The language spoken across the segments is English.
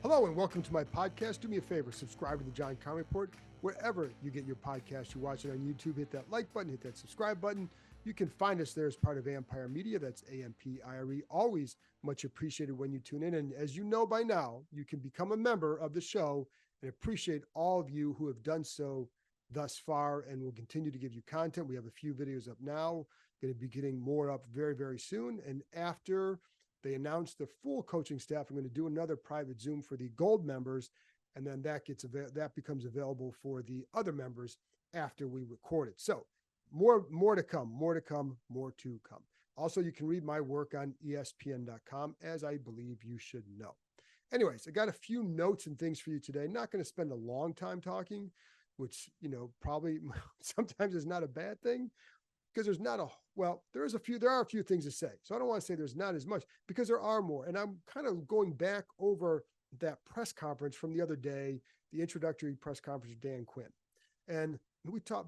Hello and welcome to my podcast. Do me a favor, subscribe to the Keim Report wherever you get your podcast. You watch it on YouTube, hit that like button, hit that subscribe button. You can find us there as part of Empire Media. That's AMPIRE. Always much appreciated when you tune in. And as you know by now, you can become a member of the show and appreciate all of you who have done so thus far and will continue to give you content. We have a few videos up now, going to be getting more up very, very soon. And after they announced the full coaching staff, I'm going to do another private Zoom for the gold members, and then that becomes available for the other members after we record it. So more to come. Also, you can read my work on ESPN.com, as I believe you should know. Anyways, I got a few notes and things for you today. Not going to spend a long time talking, which, probably sometimes is not a bad thing, because there are a few things to say. So I don't want to say there's not as much, because there are more. And I'm kind of going back over that press conference from the other day, the introductory press conference of Dan Quinn. And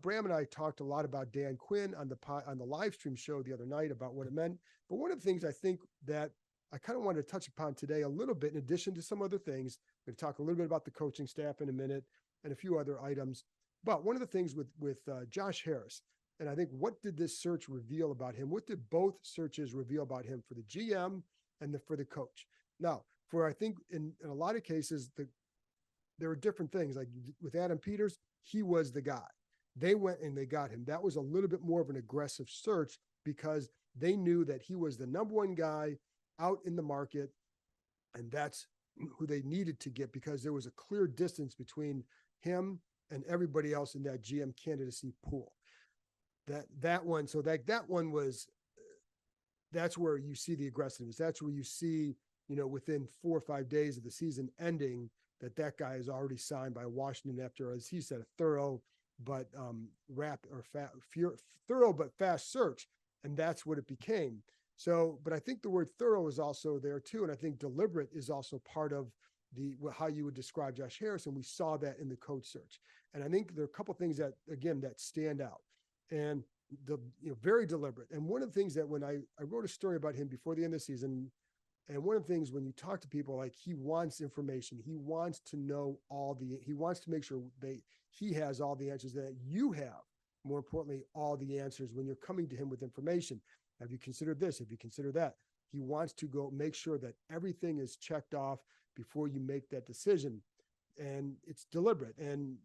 Bram and I talked a lot about Dan Quinn on the live stream show the other night about what it meant. But one of the things I think that I kind of wanted to touch upon today a little bit, in addition to some other things, I'm going to talk a little bit about the coaching staff in a minute and a few other items. But one of the things with Josh Harris, and I think, what did this search reveal about him? What did both searches reveal about him for the GM and for the coach? Now, I think in a lot of cases, there are different things. Like with Adam Peters, he was the guy. They went and they got him. That was a little bit more of an aggressive search, because they knew that he was the number one guy out in the market, and that's who they needed to get, because there was a clear distance between him and everybody else in that GM candidacy pool. That one was, that's where you see the aggressiveness. That's where you see, within 4 or 5 days of the season ending, that guy is already signed by Washington after, as he said, a thorough but fast search. And that's what it became. So, but I think the word thorough is also there too. And I think deliberate is also part of how you would describe Josh Harris. And we saw that in the coach search. And I think there are a couple of things that stand out. And very deliberate. And one of the things that when I wrote a story about him before the end of the season, and one of the things when you talk to people, like, he wants information, he wants to know he wants to make sure he has all the answers, that you have, more importantly, all the answers when you're coming to him with information. Have you considered this? Have you considered that? He wants to go make sure that everything is checked off before you make that decision. And it's deliberate. And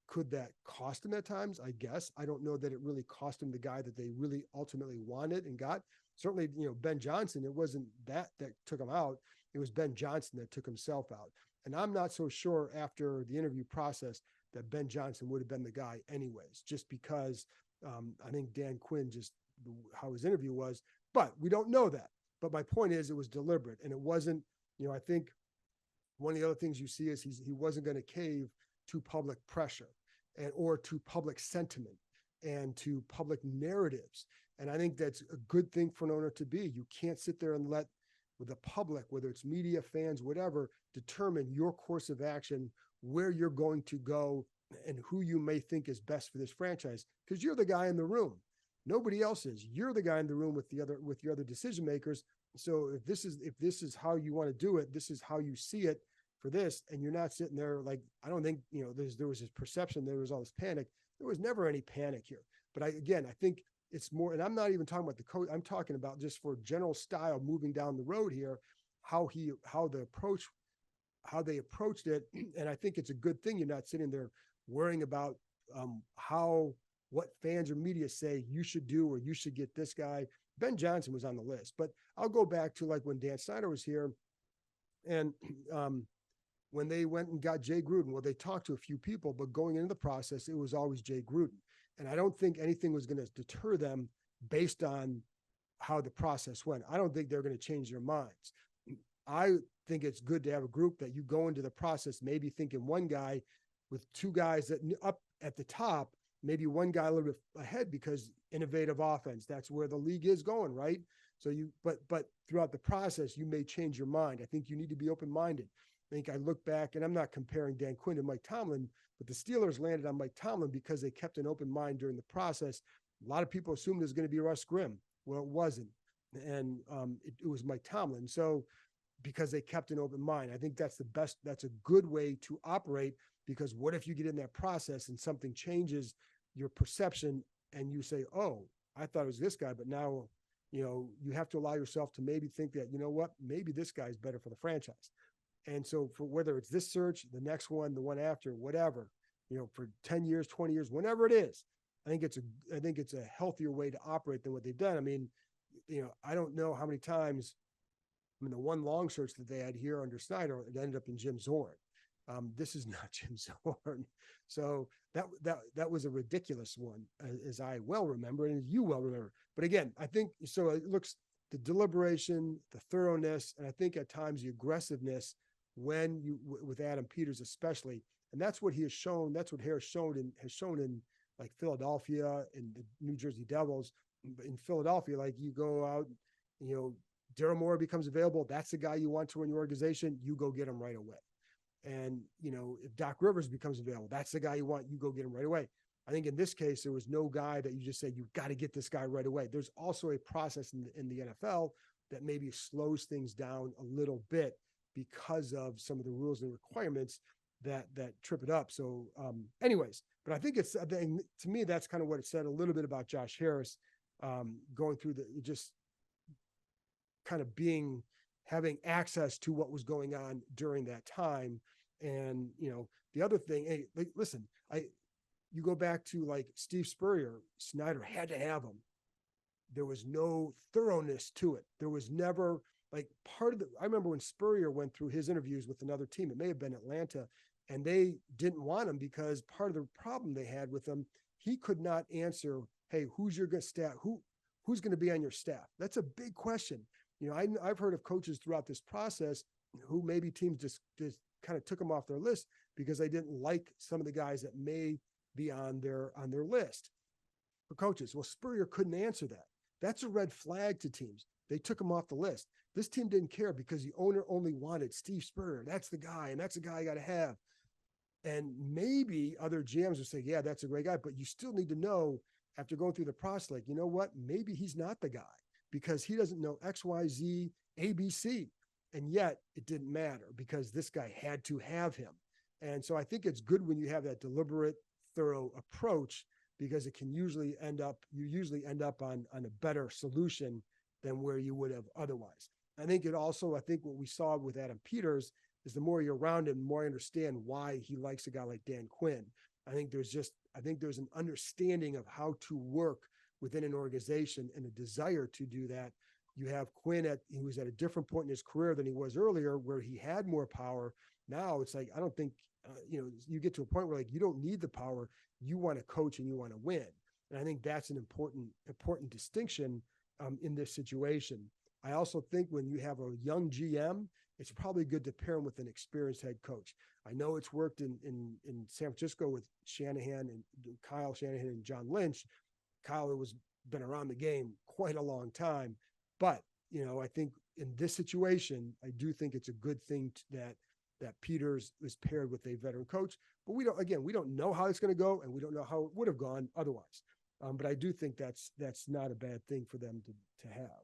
could that cost him at times? I guess. I don't know that it really cost him the guy that they really ultimately wanted and got. Certainly, Ben Johnson, it wasn't that took him out. It was Ben Johnson that took himself out. And I'm not so sure after the interview process that Ben Johnson would have been the guy anyways, just because I think Dan Quinn, just how his interview was, but we don't know that. But my point is, it was deliberate, and it wasn't, I think one of the other things you see is he wasn't going to cave to public pressure or to public sentiment and to public narratives. And I think that's a good thing for an owner to be. You can't sit there and let the public, whether it's media, fans, whatever, determine your course of action, where you're going to go, and who you may think is best for this franchise, because you're the guy in the room. Nobody else is. You're the guy in the room with your other decision makers. So if this is how you want to do it, this is how you see it for this, and you're not sitting there like, I don't think, there was this perception, there was all this panic. There was never any panic here. But I think it's more, and I'm not even talking about the coach, I'm talking about just for general style moving down the road here, how they approached it. And I think it's a good thing you're not sitting there worrying about what fans or media say you should do, or you should get this guy. Ben Johnson was on the list, but I'll go back to like when Dan Snyder was here, and when they went and got Jay Gruden, well, they talked to a few people, but going into the process, it was always Jay Gruden. And I don't think anything was going to deter them based on how the process went. I don't think they're going to change their minds. I think it's good to have a group that you go into the process, maybe thinking one guy with two guys that up at the top, maybe one guy a little bit ahead, because innovative offense, that's where the league is going, right? So but throughout the process, you may change your mind. I think you need to be open-minded. I think I look back, and I'm not comparing Dan Quinn to Mike Tomlin, but the Steelers landed on Mike Tomlin because they kept an open mind during the process. A lot of people assumed it was going to be Russ Grimm. Well, it wasn't. And it was Mike Tomlin. So because they kept an open mind. I think that's a good way to operate, because what if you get in that process and something changes your perception and you say, oh, I thought it was this guy, but now, you have to allow yourself to maybe think that, you know what, maybe this guy's better for the franchise. And so for whether it's this search, the next one, the one after, whatever, for 10 years, 20 years, whenever it is, I think it's a healthier way to operate than what they've done. I mean, I don't know how many times, the one long search that they had here under Snyder, it ended up in Jim Zorn. This is not Jim Zorn. So that was a ridiculous one, as I well remember, and as you well remember. But again, I think, so it looks, the deliberation, the thoroughness, and I think at times the aggressiveness with Adam Peters especially, and that's what he has shown. That's what Harris has shown in like Philadelphia and the New Jersey Devils. In Philadelphia, like, you go out, Daryl Morey becomes available. That's the guy you want to run your organization. You go get him right away. And, if Doc Rivers becomes available, that's the guy you want. You go get him right away. I think in this case, there was no guy that you just said, you've got to get this guy right away. There's also a process in the NFL that maybe slows things down a little bit because of some of the rules and requirements that trip it up. So anyways, but I think to me, that's kind of what it said a little bit about Josh Harris, going through just kind of having access to what was going on during that time. And, the other thing, hey, listen, you go back to like Steve Spurrier, Snyder had to have him. There was no thoroughness to it. There was never I remember when Spurrier went through his interviews with another team, it may have been Atlanta, and they didn't want him because part of the problem they had with him, he could not answer, hey, who's your good staff? Who's going to be on your staff? That's a big question. I've heard of coaches throughout this process who maybe teams just kind of took them off their list because they didn't like some of the guys that may be on their list for coaches. Well, Spurrier couldn't answer that. That's a red flag to teams. They took him off the list. This team didn't care because the owner only wanted Steve Spurrier. That's the guy, and that's the guy I got to have. And maybe other GMs would say, yeah, that's a great guy, but you still need to know after going through the process, like, you know what, maybe he's not the guy because he doesn't know X, Y, Z, A, B, C. And yet it didn't matter because this guy had to have him. And so I think it's good when you have that deliberate, thorough approach because it can usually end up on a better solution than where you would have otherwise. I think what we saw with Adam Peters is the more you're around him, the more I understand why he likes a guy like Dan Quinn. I think there's an understanding of how to work within an organization and a desire to do that. You have Quinn he was at a different point in his career than he was earlier, where he had more power. Now it's like, I don't think, you get to a point where like, you don't need the power. You want to coach and you want to win. And I think that's an important distinction in this situation. I also think when you have a young GM, it's probably good to pair him with an experienced head coach. I know it's worked in San Francisco with Shanahan and Kyle Shanahan and John Lynch. Kyle has been around the game quite a long time, but I think in this situation, I do think it's a good thing that Peters is paired with a veteran coach. But we don't know how it's going to go, and we don't know how it would have gone otherwise. But I do think that's not a bad thing for them to have.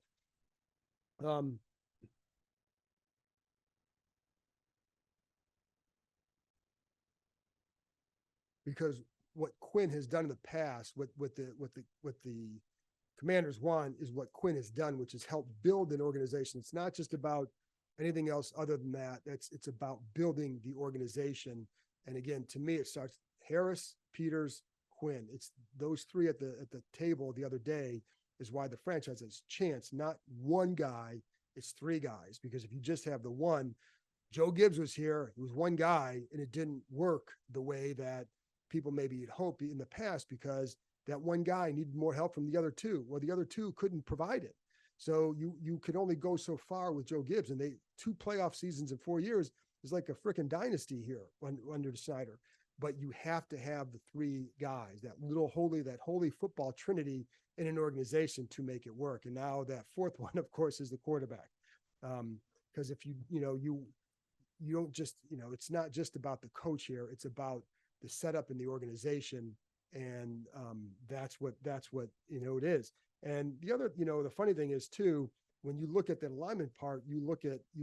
Because what Quinn has done in the past, what the Commanders want is what Quinn has done, which is help build an organization. It's not just about anything else other than that. It's about building the organization. And again, to me, it starts Harris, Peters, Quinn. It's those three at the table the other day is why the franchise has a chance. Not one guy, it's three guys. Because if you just have the one, Joe Gibbs was here, it was one guy, and it didn't work the way that people maybe had hoped in the past because that one guy needed more help from the other two. Well, the other two couldn't provide it. So you could only go so far with Joe Gibbs, and 2 playoff seasons in 4 years is like a freaking dynasty here under Snyder. But you have to have the three guys, that holy football trinity in an organization to make it work. And now that fourth one, of course, is the quarterback. Because if you don't just, it's not just about the coach here, it's about the setup in the organization. And that's what it is. And the other, the funny thing is too, when you look at that alignment part, you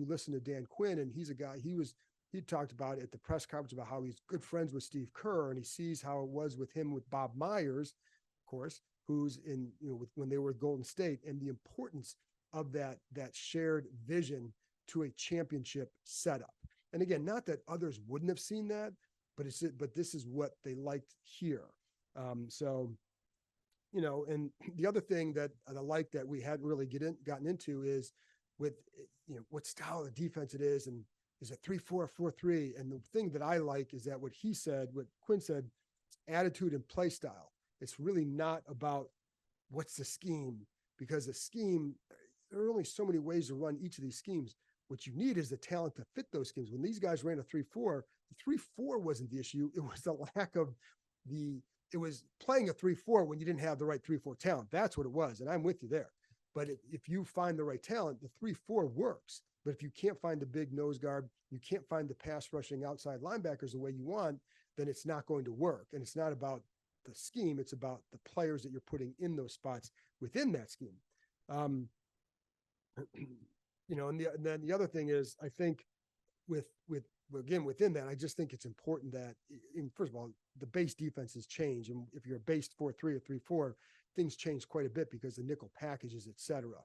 listen to Dan Quinn, and he's a guy, he talked about at the press conference about how he's good friends with Steve Kerr, and he sees how it was with him with Bob Myers, of course, who's in, when they were at Golden State, and the importance of that shared vision to a championship setup. And again, not that others wouldn't have seen that, but this is what they liked here. And the other thing that I like that we hadn't really gotten into is with, what style of defense it is, and is it 3-4, 4-3? And the thing that I like is that what Quinn said, attitude and play style. It's really not about what's the scheme, because the scheme, there are only so many ways to run each of these schemes. What you need is the talent to fit those schemes. When these guys ran a 3-4, the 3-4 wasn't the issue. It was the lack of it was playing a 3-4 when you didn't have the right 3-4 talent. That's what it was. And I'm with you there. But if you find the right talent, the 3-4 works. But if you can't find the big nose guard, you can't find the pass rushing outside linebackers the way you want, then it's not going to work. And it's not about the scheme. It's about the players that you're putting in those spots within that scheme. And then the other thing is, I think within that, I just think it's important that, first of all, the base defenses change. And if you're a base 4-3 or 3-4, things change quite a bit because the nickel packages, et cetera.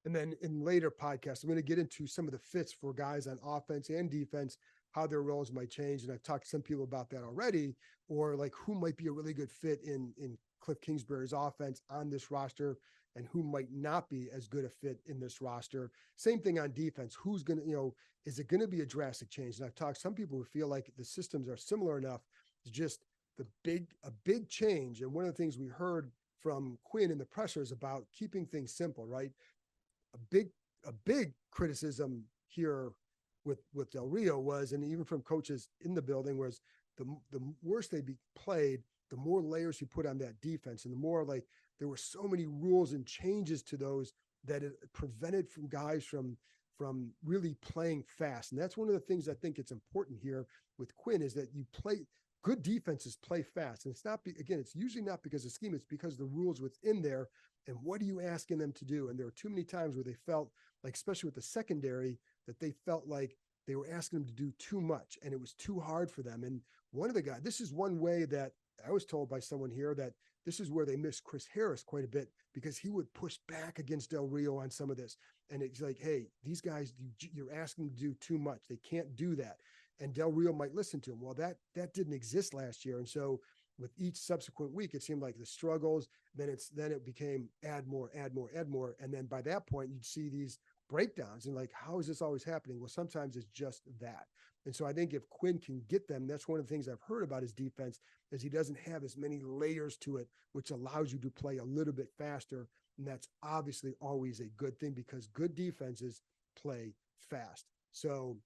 And then in later podcasts, I'm going to get into some of the fits for guys on offense and defense, how their roles might change. And I've talked to some people about that already, or like who might be a really good fit in Cliff Kingsbury's offense on this roster, and who might not be as good a fit in this roster. Same thing on defense. Who's going to, is it going to be a drastic change? And I've talked to some people who feel like the systems are similar enough. It's just a big change. And one of the things we heard from Quinn in the presser is about keeping things simple, right? A big criticism here with Del Rio was, and even from coaches in the building, was the worse they played, the more layers you put on that defense, and the more like there were so many rules and changes to those that it prevented from guys from really playing fast. And that's one of the things I think it's important here with Quinn, is that you play good defenses, play fast. And it's not, it's usually not because of scheme, it's because the rules within there, and what are you asking them to do? And there were too many times where they felt like, especially with the secondary, that they felt like they were asking them to do too much and it was too hard for them. And one of the guys, this is one way that I was told by someone here that this is where they missed Chris Harris quite a bit, because he would push back against Del Rio on some of this. And it's like, hey, these guys, you're asking them to do too much. They can't do that. And Del Rio might listen to him. Well, that didn't exist last year. And so with each subsequent week, it seemed like the struggles, then it became add more. And then by that point, you'd see these breakdowns and like, how is this always happening? Well, sometimes it's just that. And so I think if Quinn can get them, that's one of the things I've heard about his defense, is he doesn't have as many layers to it, which allows you to play a little bit faster. And that's obviously always a good thing, because good defenses play fast. So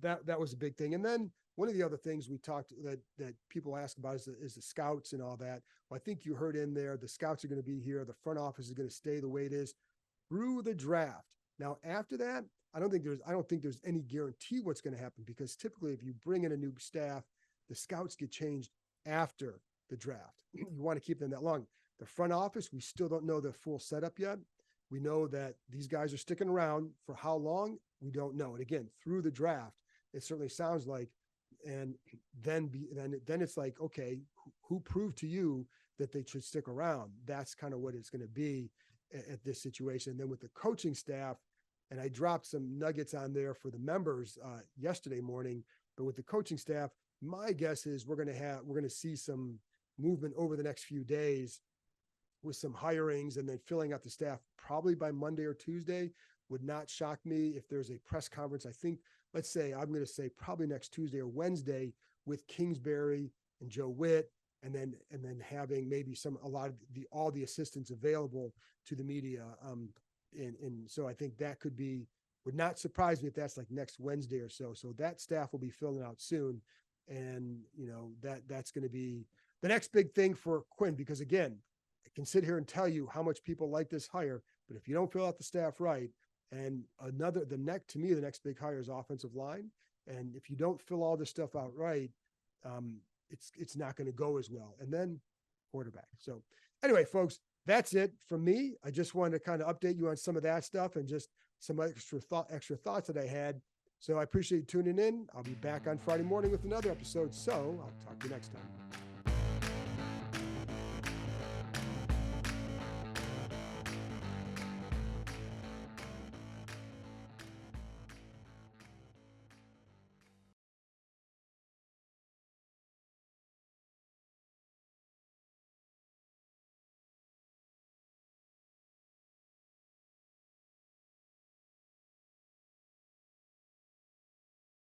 that was a big thing. And then one of the other things we talked that people ask about is the scouts and all that. Well, I think you heard in there, the scouts are going to be here. The front office is going to stay the way it is through the draft. Now, after that, I don't think there's any guarantee what's going to happen, because typically if you bring in a new staff, the scouts get changed after the draft. You want to keep them that long. The front office, we still don't know the full setup yet. We know that these guys are sticking around. For how long, we don't know. And again, through the draft, it certainly sounds like, and then it's like, okay, who proved to you that they should stick around? That's kind of what it's going to be at this situation. And then with the coaching staff, and I dropped some nuggets on there for the members yesterday morning, but with the coaching staff, my guess is we're going to see some movement over the next few days with some hirings, and then filling out the staff probably by Monday or Tuesday. Would not shock me if there's a press conference. I think, I'm going to say probably next Tuesday or Wednesday, with Kingsbury and Joe Witt, and then having maybe all the assistants available to the media. And so I think that would not surprise me if that's like next Wednesday or so. So that staff will be filling out soon. And, that's going to be the next big thing for Quinn, because again, I can sit here and tell you how much people like this hire, but if you don't fill out the staff right, and the next big hire is offensive line. And if you don't fill all this stuff out right, it's not going to go as well. And then quarterback. So anyway, folks, that's it from me. I just wanted to kind of update you on some of that stuff and just some extra thoughts that I had. So I appreciate you tuning in. I'll be back on Friday morning with another episode. So I'll talk to you next time.